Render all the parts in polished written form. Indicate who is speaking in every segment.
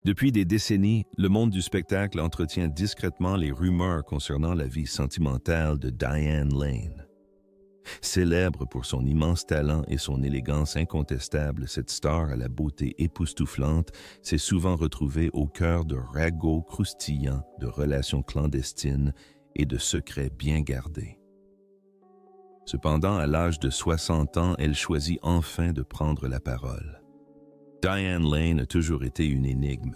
Speaker 1: Depuis des décennies, le monde du spectacle entretient discrètement les rumeurs concernant la vie sentimentale de Diane Lane. Célèbre pour son immense talent et son élégance incontestable, cette star à la beauté époustouflante s'est souvent retrouvée au cœur de ragots croustillants de relations clandestines et de secrets bien gardés. Cependant, à l'âge de 60 ans, elle choisit enfin de prendre la parole. Diane Lane a toujours été une énigme,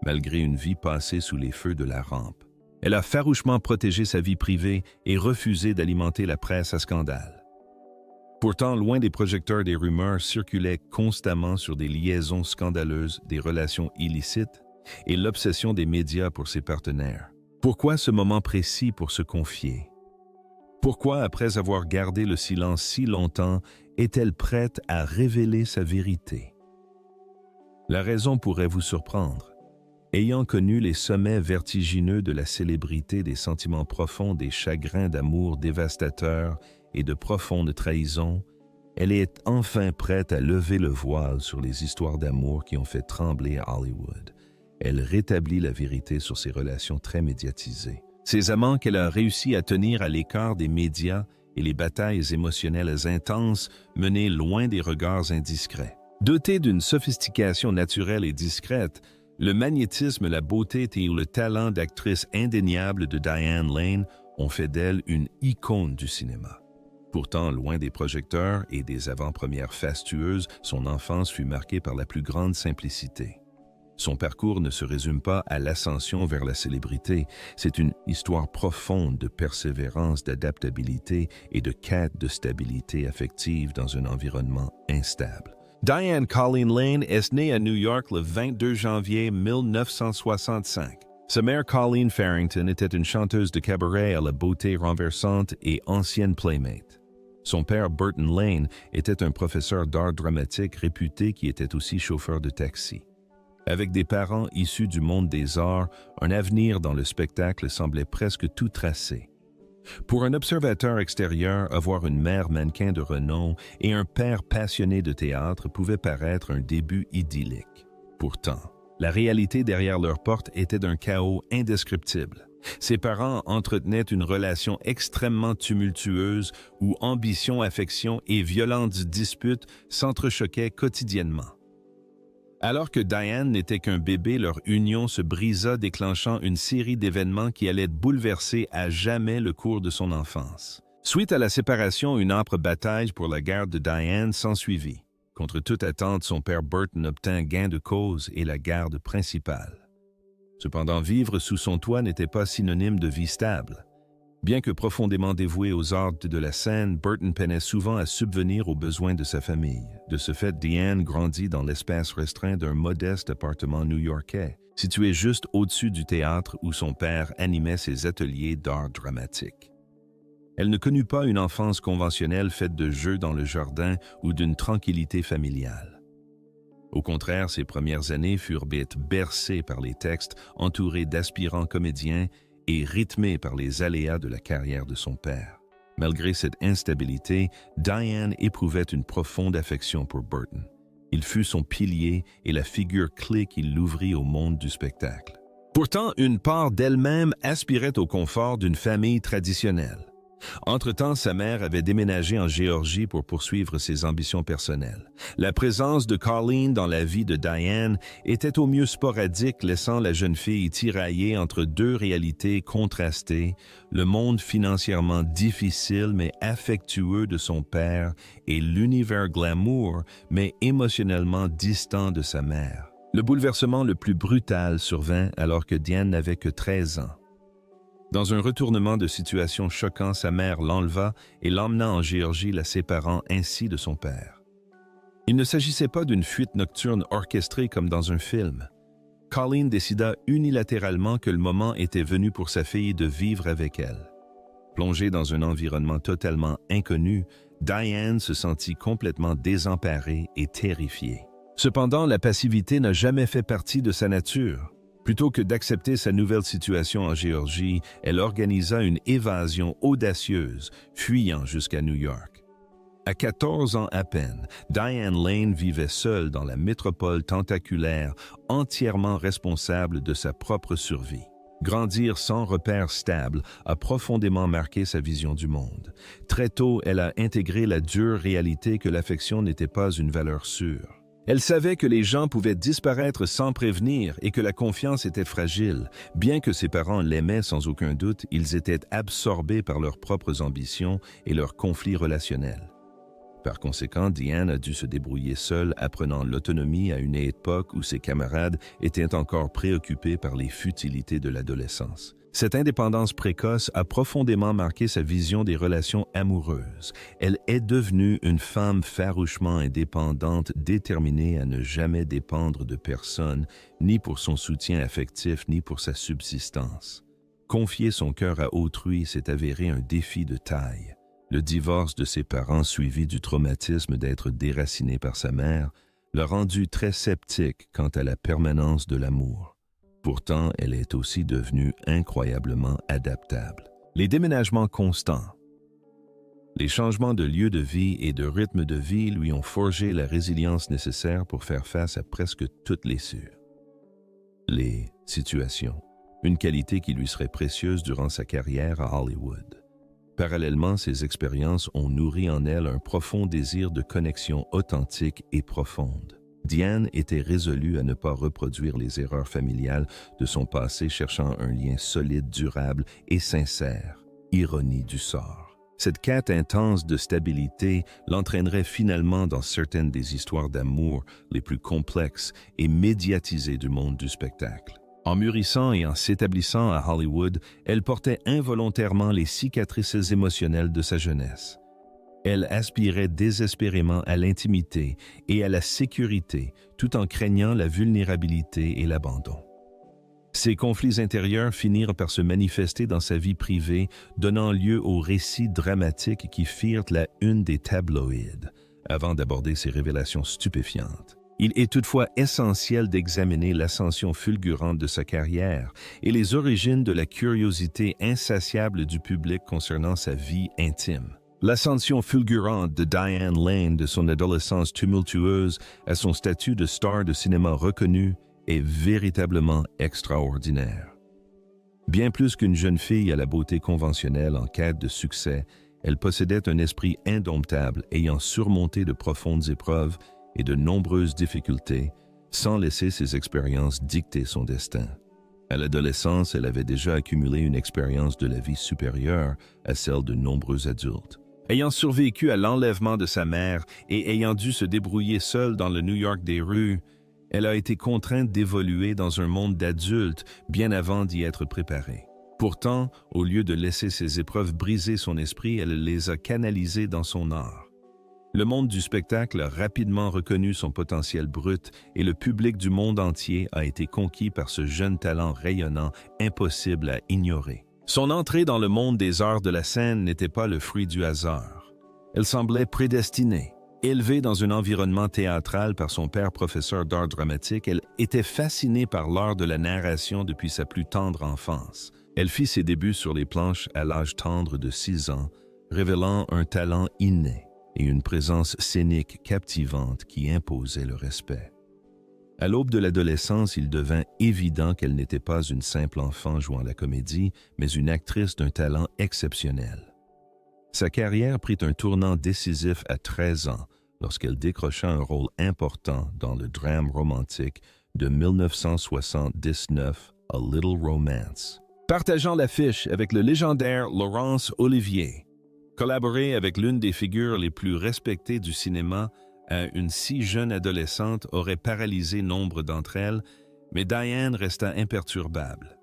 Speaker 1: malgré une vie passée sous les feux de la rampe. Elle a farouchement protégé sa vie privée et refusé d'alimenter la presse à scandale. Pourtant, loin des projecteurs, des rumeurs circulaient constamment sur des liaisons scandaleuses, des relations illicites et l'obsession des médias pour ses partenaires. Pourquoi ce moment précis pour se confier? Pourquoi, après avoir gardé le silence si longtemps, est-elle prête à révéler sa vérité? La raison pourrait vous surprendre. Ayant connu les sommets vertigineux de la célébrité, des sentiments profonds, des chagrins d'amour dévastateurs et de profondes trahisons, elle est enfin prête à lever le voile sur les histoires d'amour qui ont fait trembler Hollywood. Elle rétablit la vérité sur ses relations très médiatisées. Ces amants qu'elle a réussi à tenir à l'écart des médias et les batailles émotionnelles intenses menées loin des regards indiscrets. Dotée d'une sophistication naturelle et discrète, le magnétisme, la beauté et le talent d'actrice indéniable de Diane Lane ont fait d'elle une icône du cinéma. Pourtant, loin des projecteurs et des avant-premières fastueuses, son enfance fut marquée par la plus grande simplicité. Son parcours ne se résume pas à l'ascension vers la célébrité, c'est une histoire profonde de persévérance, d'adaptabilité et de quête de stabilité affective dans un environnement instable. Diane Colleen Lane est née à New York le 22 janvier 1965. Sa mère Colleen Farrington était une chanteuse de cabaret à la beauté renversante et ancienne playmate. Son père Burton Lane était un professeur d'art dramatique réputé qui était aussi chauffeur de taxi. Avec des parents issus du monde des arts, un avenir dans le spectacle semblait presque tout tracé. Pour un observateur extérieur, avoir une mère mannequin de renom et un père passionné de théâtre pouvait paraître un début idyllique. Pourtant, la réalité derrière leur porte était d'un chaos indescriptible. Ses parents entretenaient une relation extrêmement tumultueuse où ambition, affection et violentes disputes s'entrechoquaient quotidiennement. Alors que Diane n'était qu'un bébé, leur union se brisa, déclenchant une série d'événements qui allaient bouleverser à jamais le cours de son enfance. Suite à la séparation, une âpre bataille pour la garde de Diane s'ensuivit. Contre toute attente, son père Burton obtint gain de cause et la garde principale. Cependant, vivre sous son toit n'était pas synonyme de vie stable. Bien que profondément dévoué aux arts de la scène, Burton peinait souvent à subvenir aux besoins de sa famille. De ce fait, Diane grandit dans l'espace restreint d'un modeste appartement new-yorkais, situé juste au-dessus du théâtre où son père animait ses ateliers d'art dramatique. Elle ne connut pas une enfance conventionnelle faite de jeux dans le jardin ou d'une tranquillité familiale. Au contraire, ses premières années furent bercées par les textes entourés d'aspirants comédiens et rythmée par les aléas de la carrière de son père. Malgré cette instabilité, Diane éprouvait une profonde affection pour Burton. Il fut son pilier et la figure clé qui l'ouvrit au monde du spectacle. Pourtant, une part d'elle-même aspirait au confort d'une famille traditionnelle. Entre-temps, sa mère avait déménagé en Géorgie pour poursuivre ses ambitions personnelles. La présence de Colleen dans la vie de Diane était au mieux sporadique, laissant la jeune fille tirailler entre deux réalités contrastées, le monde financièrement difficile mais affectueux de son père et l'univers glamour mais émotionnellement distant de sa mère. Le bouleversement le plus brutal survint alors que Diane n'avait que 13 ans. Dans un retournement de situation choquant, sa mère l'enleva et l'emmena en Géorgie, la séparant ainsi de son père. Il ne s'agissait pas d'une fuite nocturne orchestrée comme dans un film. Colleen décida unilatéralement que le moment était venu pour sa fille de vivre avec elle. Plongée dans un environnement totalement inconnu, Diane se sentit complètement désemparée et terrifiée. Cependant, la passivité n'a jamais fait partie de sa nature. Plutôt que d'accepter sa nouvelle situation en Géorgie, elle organisa une évasion audacieuse, fuyant jusqu'à New York. À 14 ans à peine, Diane Lane vivait seule dans la métropole tentaculaire, entièrement responsable de sa propre survie. Grandir sans repère stable a profondément marqué sa vision du monde. Très tôt, elle a intégré la dure réalité que l'affection n'était pas une valeur sûre. Elle savait que les gens pouvaient disparaître sans prévenir et que la confiance était fragile. Bien que ses parents l'aimaient sans aucun doute, ils étaient absorbés par leurs propres ambitions et leurs conflits relationnels. Par conséquent, Diane a dû se débrouiller seule, apprenant l'autonomie à une époque où ses camarades étaient encore préoccupés par les futilités de l'adolescence. Cette indépendance précoce a profondément marqué sa vision des relations amoureuses. Elle est devenue une femme farouchement indépendante, déterminée à ne jamais dépendre de personne, ni pour son soutien affectif, ni pour sa subsistance. Confier son cœur à autrui s'est avéré un défi de taille. Le divorce de ses parents, suivi du traumatisme d'être déraciné par sa mère, l'a rendue très sceptique quant à la permanence de l'amour. Pourtant, elle est aussi devenue incroyablement adaptable. Les déménagements constants, les changements de lieu de vie et de rythme de vie lui ont forgé la résilience nécessaire pour faire face à presque toutes les situations, une qualité qui lui serait précieuse durant sa carrière à Hollywood. Parallèlement, ces expériences ont nourri en elle un profond désir de connexion authentique et profonde. Diane était résolue à ne pas reproduire les erreurs familiales de son passé, cherchant un lien solide, durable et sincère. Ironie du sort. Cette quête intense de stabilité l'entraînerait finalement dans certaines des histoires d'amour les plus complexes et médiatisées du monde du spectacle. En mûrissant et en s'établissant à Hollywood, elle portait involontairement les cicatrices émotionnelles de sa jeunesse. Elle aspirait désespérément à l'intimité et à la sécurité, tout en craignant la vulnérabilité et l'abandon. Ces conflits intérieurs finirent par se manifester dans sa vie privée, donnant lieu aux récits dramatiques qui firent la une des tabloïds, avant d'aborder ces révélations stupéfiantes. Il est toutefois essentiel d'examiner l'ascension fulgurante de sa carrière et les origines de la curiosité insatiable du public concernant sa vie intime. L'ascension fulgurante de Diane Lane, de son adolescence tumultueuse à son statut de star de cinéma reconnu, est véritablement extraordinaire. Bien plus qu'une jeune fille à la beauté conventionnelle en quête de succès, elle possédait un esprit indomptable ayant surmonté de profondes épreuves et de nombreuses difficultés, sans laisser ses expériences dicter son destin. À l'adolescence, elle avait déjà accumulé une expérience de la vie supérieure à celle de nombreux adultes. Ayant survécu à l'enlèvement de sa mère et ayant dû se débrouiller seule dans le New York des rues, elle a été contrainte d'évoluer dans un monde d'adultes bien avant d'y être préparée. Pourtant, au lieu de laisser ces épreuves briser son esprit, elle les a canalisées dans son art. Le monde du spectacle a rapidement reconnu son potentiel brut et le public du monde entier a été conquis par ce jeune talent rayonnant, impossible à ignorer. Son entrée dans le monde des arts de la scène n'était pas le fruit du hasard. Elle semblait prédestinée. Élevée dans un environnement théâtral par son père professeur d'art dramatique, elle était fascinée par l'art de la narration depuis sa plus tendre enfance. Elle fit ses débuts sur les planches à l'âge tendre de 6 ans, révélant un talent inné et une présence scénique captivante qui imposait le respect. À l'aube de l'adolescence, il devint évident qu'elle n'était pas une simple enfant jouant la comédie, mais une actrice d'un talent exceptionnel. Sa carrière prit un tournant décisif à 13 ans, lorsqu'elle décrocha un rôle important dans le drame romantique de 1979, A Little Romance. Partageant l'affiche avec le légendaire Laurence Olivier, collaborer avec l'une des figures les plus respectées du cinéma à une si jeune adolescente aurait paralysé nombre d'entre elles, mais Diane resta imperturbable.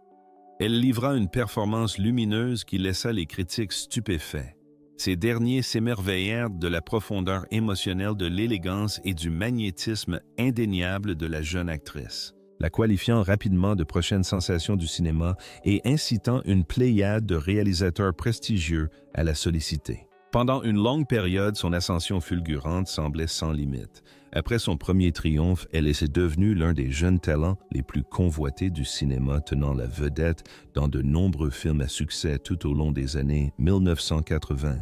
Speaker 1: Elle livra une performance lumineuse qui laissa les critiques stupéfaits. Ces derniers s'émerveillèrent de la profondeur émotionnelle, de l'élégance et du magnétisme indéniable de la jeune actrice, la qualifiant rapidement de prochaine sensation du cinéma et incitant une pléiade de réalisateurs prestigieux à la solliciter. Pendant une longue période, son ascension fulgurante semblait sans limite. Après son premier triomphe, elle était devenue l'un des jeunes talents les plus convoités du cinéma, tenant la vedette dans de nombreux films à succès tout au long des années 1980.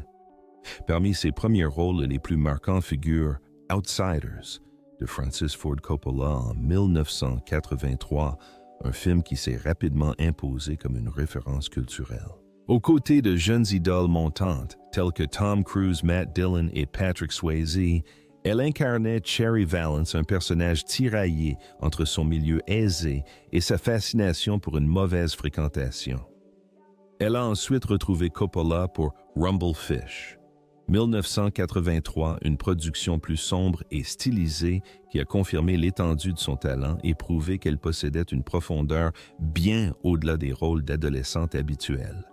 Speaker 1: Parmi ses premiers rôles les plus marquants figurent Outsiders de Francis Ford Coppola en 1983, un film qui s'est rapidement imposé comme une référence culturelle. Aux côtés de jeunes idoles montantes telles que Tom Cruise, Matt Dillon et Patrick Swayze, elle incarnait Cherry Valance, un personnage tiraillé entre son milieu aisé et sa fascination pour une mauvaise fréquentation. Elle a ensuite retrouvé Coppola pour Rumblefish, 1983, une production plus sombre et stylisée qui a confirmé l'étendue de son talent et prouvé qu'elle possédait une profondeur bien au-delà des rôles d'adolescente habituels.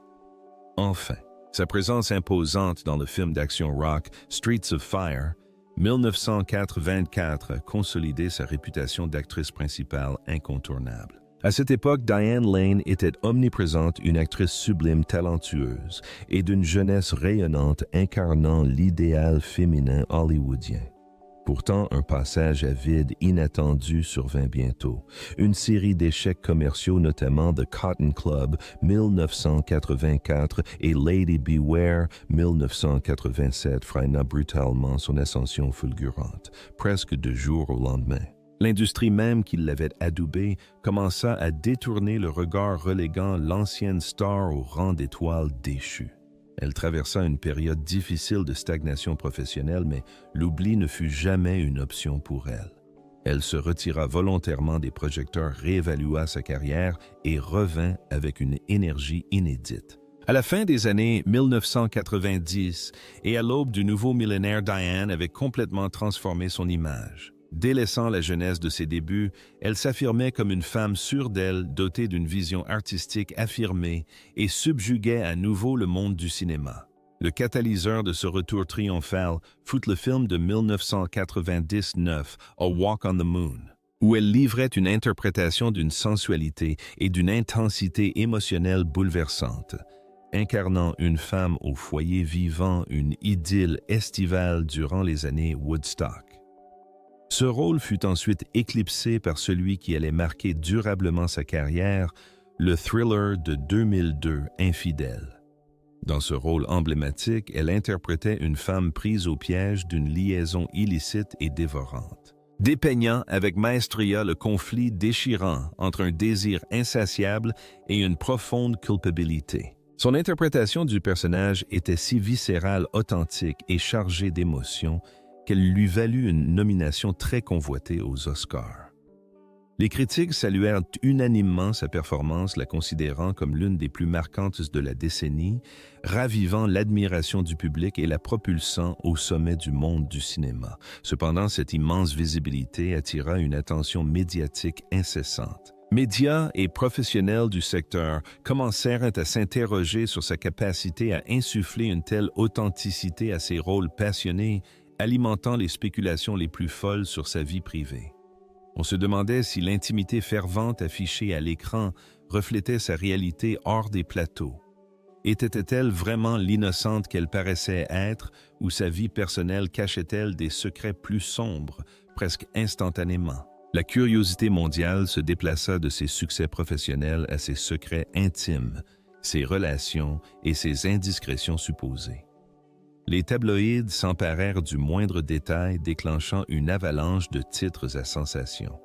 Speaker 1: Enfin, sa présence imposante dans le film d'action rock Streets of Fire, 1924, a consolidé sa réputation d'actrice principale incontournable. À cette époque, Diane Lane était omniprésente, une actrice sublime, talentueuse et d'une jeunesse rayonnante incarnant l'idéal féminin hollywoodien. Pourtant, un passage à vide inattendu survint bientôt. Une série d'échecs commerciaux, notamment The Cotton Club, 1984, et Lady Beware, 1987, freina brutalement son ascension fulgurante, presque de jour au lendemain. L'industrie même qui l'avait adoubée commença à détourner le regard reléguant l'ancienne star au rang d'étoile déchue. Elle traversa une période difficile de stagnation professionnelle, mais l'oubli ne fut jamais une option pour elle. Elle se retira volontairement des projecteurs, réévalua sa carrière et revint avec une énergie inédite. À la fin des années 1990 et à l'aube du nouveau millénaire, Diane avait complètement transformé son image. Délaissant la jeunesse de ses débuts, elle s'affirmait comme une femme sûre d'elle, dotée d'une vision artistique affirmée et subjuguait à nouveau le monde du cinéma. Le catalyseur de ce retour triomphal fut le film de 1999, A Walk on the Moon, où elle livrait une interprétation d'une sensualité et d'une intensité émotionnelle bouleversante, incarnant une femme au foyer vivant une idylle estivale durant les années Woodstock. Ce rôle fut ensuite éclipsé par celui qui allait marquer durablement sa carrière, le thriller de 2002, Infidèle. Dans ce rôle emblématique, elle interprétait une femme prise au piège d'une liaison illicite et dévorante, dépeignant avec maestria le conflit déchirant entre un désir insatiable et une profonde culpabilité. Son interprétation du personnage était si viscérale, authentique et chargée d'émotions qu'elle lui valut une nomination très convoitée aux Oscars. Les critiques saluèrent unanimement sa performance, la considérant comme l'une des plus marquantes de la décennie, ravivant l'admiration du public et la propulsant au sommet du monde du cinéma. Cependant, cette immense visibilité attira une attention médiatique incessante. Médias et professionnels du secteur commencèrent à s'interroger sur sa capacité à insuffler une telle authenticité à ses rôles passionnés, alimentant les spéculations les plus folles sur sa vie privée. On se demandait si l'intimité fervente affichée à l'écran reflétait sa réalité hors des plateaux. Était-elle vraiment l'innocente qu'elle paraissait être, ou sa vie personnelle cachait-elle des secrets plus sombres, presque instantanément? La curiosité mondiale se déplaça de ses succès professionnels à ses secrets intimes, ses relations et ses indiscrétions supposées. Les tabloïds s'emparèrent du moindre détail, déclenchant une avalanche de titres à sensation.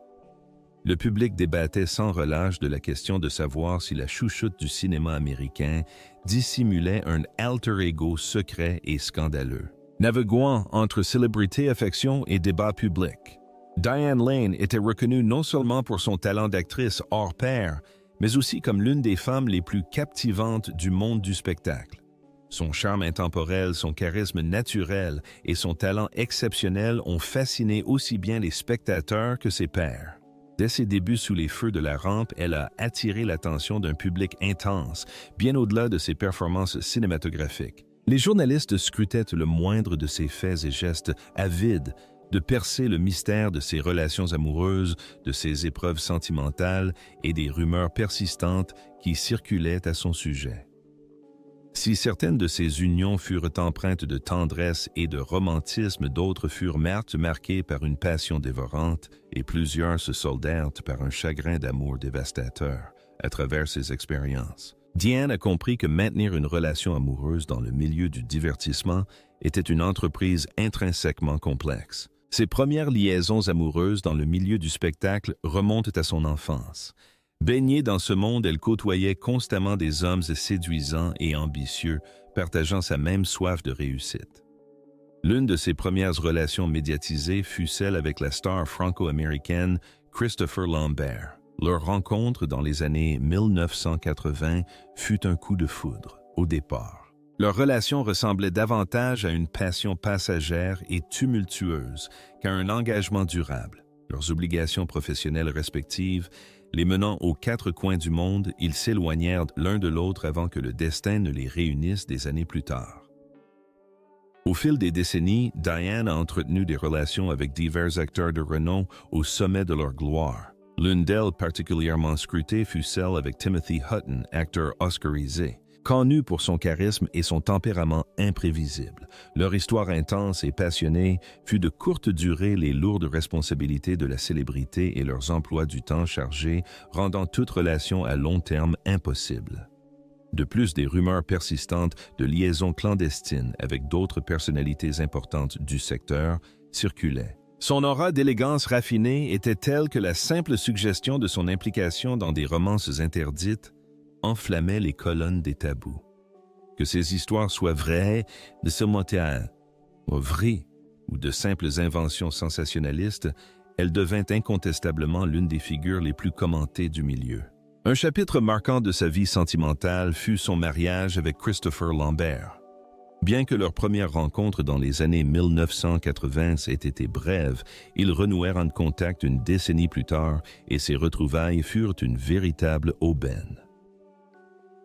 Speaker 1: Le public débattait sans relâche de la question de savoir si la chouchoute du cinéma américain dissimulait un alter ego secret et scandaleux. Naviguant entre célébrité, affection et débat public, Diane Lane était reconnue non seulement pour son talent d'actrice hors pair, mais aussi comme l'une des femmes les plus captivantes du monde du spectacle. Son charme intemporel, son charisme naturel et son talent exceptionnel ont fasciné aussi bien les spectateurs que ses pairs. Dès ses débuts sous les feux de la rampe, elle a attiré l'attention d'un public intense, bien au-delà de ses performances cinématographiques. Les journalistes scrutaient le moindre de ses faits et gestes, avides de percer le mystère de ses relations amoureuses, de ses épreuves sentimentales et des rumeurs persistantes qui circulaient à son sujet. Si certaines de ces unions furent empreintes de tendresse et de romantisme, d'autres furent marquées par une passion dévorante, et plusieurs se soldèrent par un chagrin d'amour dévastateur à travers ces expériences. Diane a compris que maintenir une relation amoureuse dans le milieu du divertissement était une entreprise intrinsèquement complexe. Ses premières liaisons amoureuses dans le milieu du spectacle remontent à son enfance. Baignée dans ce monde, elle côtoyait constamment des hommes séduisants et ambitieux, partageant sa même soif de réussite. L'une de ses premières relations médiatisées fut celle avec la star franco-américaine Christopher Lambert. Leur rencontre dans les années 1980 fut un coup de foudre, au départ. Leur relation ressemblait davantage à une passion passagère et tumultueuse qu'à un engagement durable. Leurs obligations professionnelles respectives les menant aux quatre coins du monde, ils s'éloignèrent l'un de l'autre avant que le destin ne les réunisse des années plus tard. Au fil des décennies, Diane a entretenu des relations avec divers acteurs de renom au sommet de leur gloire. L'une d'elles particulièrement scrutée fut celle avec Timothy Hutton, acteur oscarisé. Connu pour son charisme et son tempérament imprévisible, leur histoire intense et passionnée fut de courte durée les lourdes responsabilités de la célébrité et leurs emplois du temps chargés, rendant toute relation à long terme impossible. De plus, des rumeurs persistantes de liaisons clandestines avec d'autres personnalités importantes du secteur circulaient. Son aura d'élégance raffinée était telle que la simple suggestion de son implication dans des romances interdites enflammait les colonnes des tabous. Que ces histoires soient vraies, de ce motel, vraies ou de simples inventions sensationnalistes, elle devint incontestablement l'une des figures les plus commentées du milieu. Un chapitre marquant de sa vie sentimentale fut son mariage avec Christopher Lambert. Bien que leur première rencontre dans les années 1980 ait été brève, ils renouèrent en contact une décennie plus tard et ces retrouvailles furent une véritable aubaine.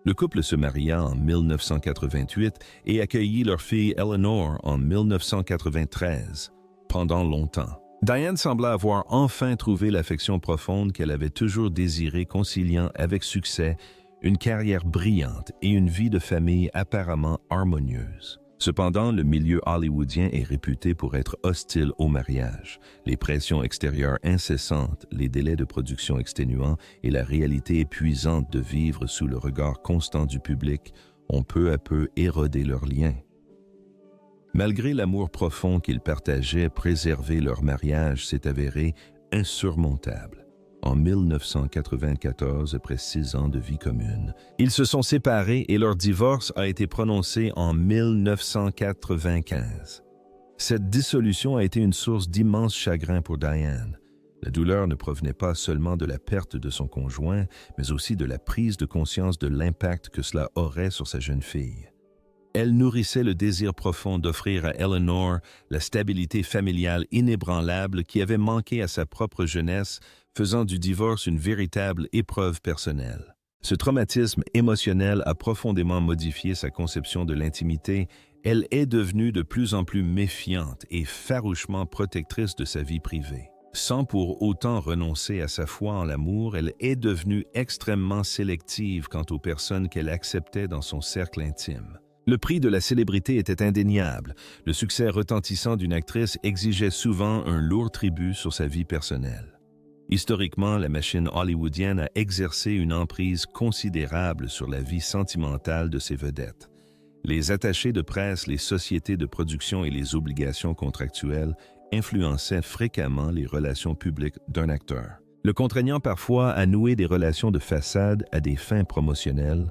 Speaker 1: Le couple se maria en 1988 et accueillit leur fille Eleanor en 1993. Pendant longtemps, Diane sembla avoir enfin trouvé l'affection profonde qu'elle avait toujours désirée, conciliant avec succès une carrière brillante et une vie de famille apparemment harmonieuse. Cependant, le milieu hollywoodien est réputé pour être hostile au mariage. Les pressions extérieures incessantes, les délais de production exténuants et la réalité épuisante de vivre sous le regard constant du public ont peu à peu érodé leurs liens. Malgré l'amour profond qu'ils partageaient, préserver leur mariage s'est avéré insurmontable. En 1994, après 6 ans de vie commune, ils se sont séparés et leur divorce a été prononcé en 1995. Cette dissolution a été une source d'immense chagrin pour Diane. La douleur ne provenait pas seulement de la perte de son conjoint, mais aussi de la prise de conscience de l'impact que cela aurait sur sa jeune fille. Elle nourrissait le désir profond d'offrir à Eleanor la stabilité familiale inébranlable qui avait manqué à sa propre jeunesse, faisant du divorce une véritable épreuve personnelle. Ce traumatisme émotionnel a profondément modifié sa conception de l'intimité. Elle est devenue de plus en plus méfiante et farouchement protectrice de sa vie privée. Sans pour autant renoncer à sa foi en l'amour, elle est devenue extrêmement sélective quant aux personnes qu'elle acceptait dans son cercle intime. Le prix de la célébrité était indéniable. Le succès retentissant d'une actrice exigeait souvent un lourd tribut sur sa vie personnelle. Historiquement, la machine hollywoodienne a exercé une emprise considérable sur la vie sentimentale de ses vedettes. Les attachés de presse, les sociétés de production et les obligations contractuelles influençaient fréquemment les relations publiques d'un acteur, le contraignant parfois à nouer des relations de façade à des fins promotionnelles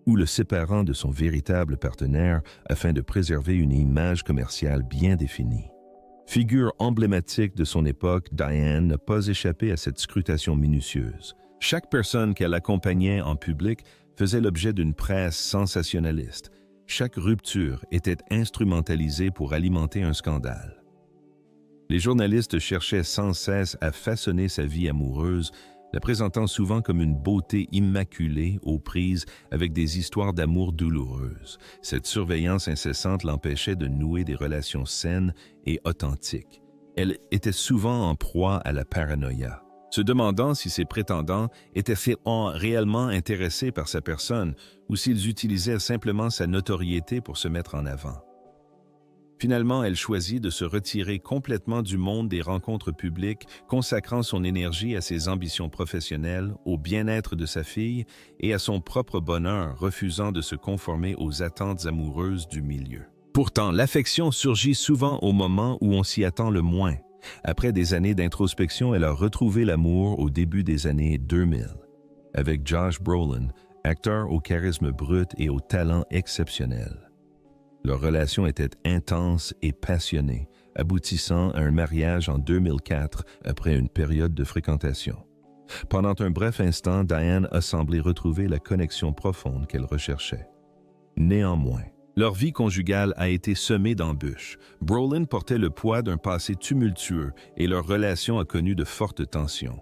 Speaker 1: ou le séparant de son véritable partenaire afin de préserver une image commerciale bien définie. Figure emblématique de son époque, Diane n'a pas échappé à cette scrutation minutieuse. Chaque personne qu'elle accompagnait en public faisait l'objet d'une presse sensationnaliste. Chaque rupture était instrumentalisée pour alimenter un scandale. Les journalistes cherchaient sans cesse à façonner sa vie amoureuse, la présentant souvent comme une beauté immaculée aux prises avec des histoires d'amour douloureuses. Cette surveillance incessante l'empêchait de nouer des relations saines et authentiques. Elle était souvent en proie à la paranoïa, se demandant si ses prétendants étaient réellement intéressés par sa personne ou s'ils utilisaient simplement sa notoriété pour se mettre en avant. Finalement, elle choisit de se retirer complètement du monde des rencontres publiques, consacrant son énergie à ses ambitions professionnelles, au bien-être de sa fille et à son propre bonheur, refusant de se conformer aux attentes amoureuses du milieu. Pourtant, l'affection surgit souvent au moment où on s'y attend le moins. Après des années d'introspection, elle a retrouvé l'amour au début des années 2000. Avec Josh Brolin, acteur au charisme brut et au talent exceptionnel. Leur relation était intense et passionnée, aboutissant à un mariage en 2004 après une période de fréquentation. Pendant un bref instant, Diane a semblé retrouver la connexion profonde qu'elle recherchait. Néanmoins, leur vie conjugale a été semée d'embûches. Brolin portait le poids d'un passé tumultueux et leur relation a connu de fortes tensions.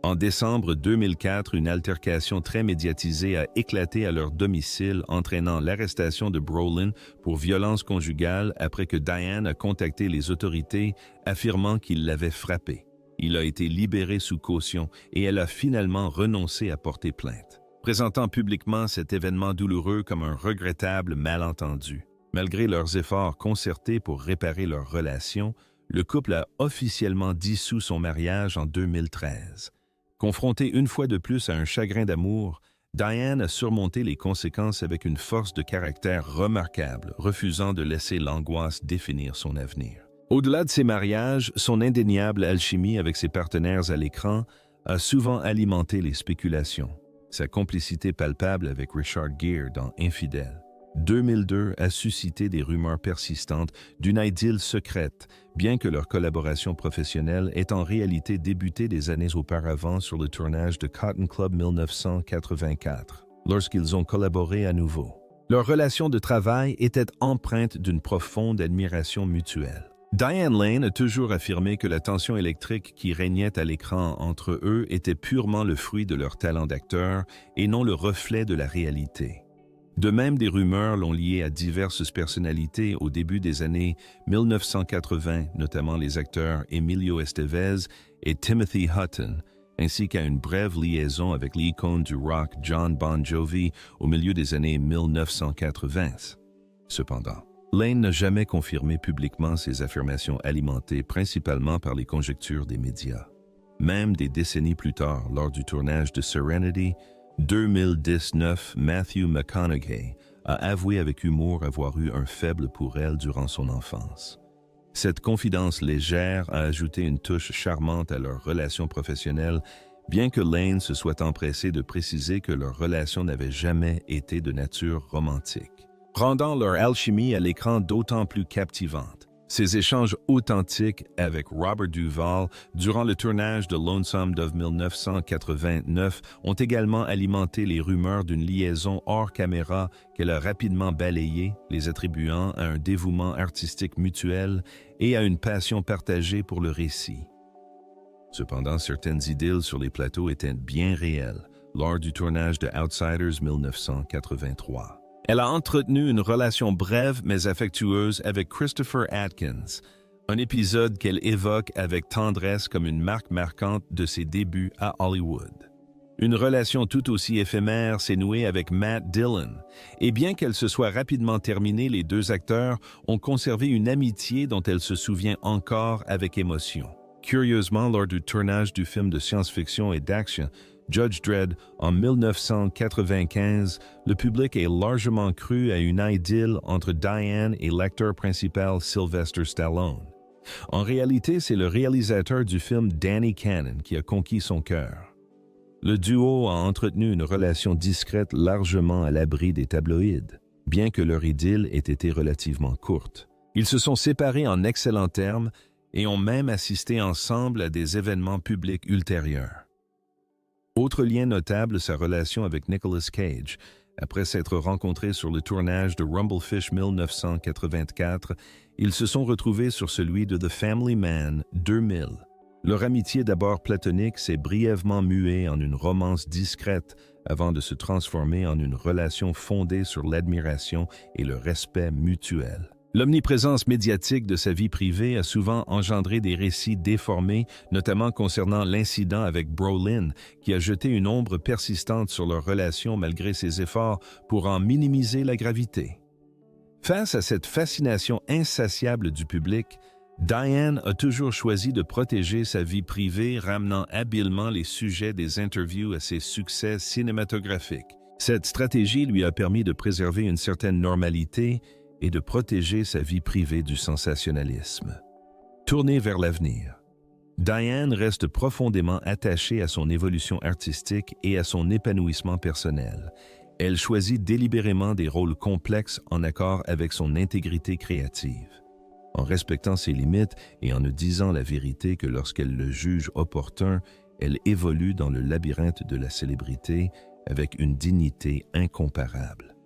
Speaker 1: En décembre 2004, une altercation très médiatisée a éclaté à leur domicile, entraînant l'arrestation de Brolin pour violence conjugale après que Diane a contacté les autorités affirmant qu'il l'avait frappé. Il a été libéré sous caution et elle a finalement renoncé à porter plainte, présentant publiquement cet événement douloureux comme un regrettable malentendu. Malgré leurs efforts concertés pour réparer leur relation, le couple a officiellement dissous son mariage en 2013. Confrontée une fois de plus à un chagrin d'amour, Diane a surmonté les conséquences avec une force de caractère remarquable, refusant de laisser l'angoisse définir son avenir. Au-delà de ses mariages, son indéniable alchimie avec ses partenaires à l'écran a souvent alimenté les spéculations. Sa complicité palpable avec Richard Gere dans Infidèles 2002 a suscité des rumeurs persistantes d'une idylle secrète, bien que leur collaboration professionnelle ait en réalité débuté des années auparavant sur le tournage de Cotton Club 1984, lorsqu'ils ont collaboré à nouveau. Leur relation de travail était empreinte d'une profonde admiration mutuelle. Diane Lane a toujours affirmé que la tension électrique qui régnait à l'écran entre eux était purement le fruit de leur talent d'acteur et non le reflet de la réalité. De même, des rumeurs l'ont lié à diverses personnalités au début des années 1980, notamment les acteurs Emilio Estevez et Timothy Hutton, ainsi qu'à une brève liaison avec l'icône du rock John Bon Jovi au milieu des années 1980. Cependant, Lane n'a jamais confirmé publiquement ces affirmations alimentées principalement par les conjectures des médias. Même des décennies plus tard, lors du tournage de Serenity, 2019, Matthew McConaughey a avoué avec humour avoir eu un faible pour elle durant son enfance. Cette confidence légère a ajouté une touche charmante à leur relation professionnelle, bien que Lane se soit empressé de préciser que leur relation n'avait jamais été de nature romantique, rendant leur alchimie à l'écran d'autant plus captivante. Ces échanges authentiques avec Robert Duvall durant le tournage de Lonesome Dove 1989 ont également alimenté les rumeurs d'une liaison hors caméra qu'elle a rapidement balayée, les attribuant à un dévouement artistique mutuel et à une passion partagée pour le récit. Cependant, certaines idylles sur les plateaux étaient bien réelles lors du tournage de Outsiders 1983. Elle a entretenu une relation brève mais affectueuse avec Christopher Atkins, un épisode qu'elle évoque avec tendresse comme une marque marquante de ses débuts à Hollywood. Une relation tout aussi éphémère s'est nouée avec Matt Dillon, et bien qu'elle se soit rapidement terminée, les deux acteurs ont conservé une amitié dont elle se souvient encore avec émotion. Curieusement, lors du tournage du film de science-fiction et d'action Judge Dredd en 1995, le public est largement cru à une idylle entre Diane et l'acteur principal Sylvester Stallone. En réalité, c'est le réalisateur du film Danny Cannon qui a conquis son cœur. Le duo a entretenu une relation discrète largement à l'abri des tabloïds, bien que leur idylle ait été relativement courte. Ils se sont séparés en excellents termes et ont même assisté ensemble à des événements publics ultérieurs. Autre lien notable, sa relation avec Nicolas Cage. Après s'être rencontrés sur le tournage de Rumblefish 1984, ils se sont retrouvés sur celui de The Family Man 2000. Leur amitié d'abord platonique s'est brièvement muée en une romance discrète avant de se transformer en une relation fondée sur l'admiration et le respect mutuel. L'omniprésence médiatique de sa vie privée a souvent engendré des récits déformés, notamment concernant l'incident avec Brolin, qui a jeté une ombre persistante sur leur relation malgré ses efforts pour en minimiser la gravité. Face à cette fascination insatiable du public, Diane a toujours choisi de protéger sa vie privée, ramenant habilement les sujets des interviews à ses succès cinématographiques. Cette stratégie lui a permis de préserver une certaine normalité et de protéger sa vie privée du sensationnalisme. Tournée vers l'avenir, Diane reste profondément attachée à son évolution artistique et à son épanouissement personnel. Elle choisit délibérément des rôles complexes en accord avec son intégrité créative. En respectant ses limites et en ne disant la vérité que lorsqu'elle le juge opportun, elle évolue dans le labyrinthe de la célébrité avec une dignité incomparable.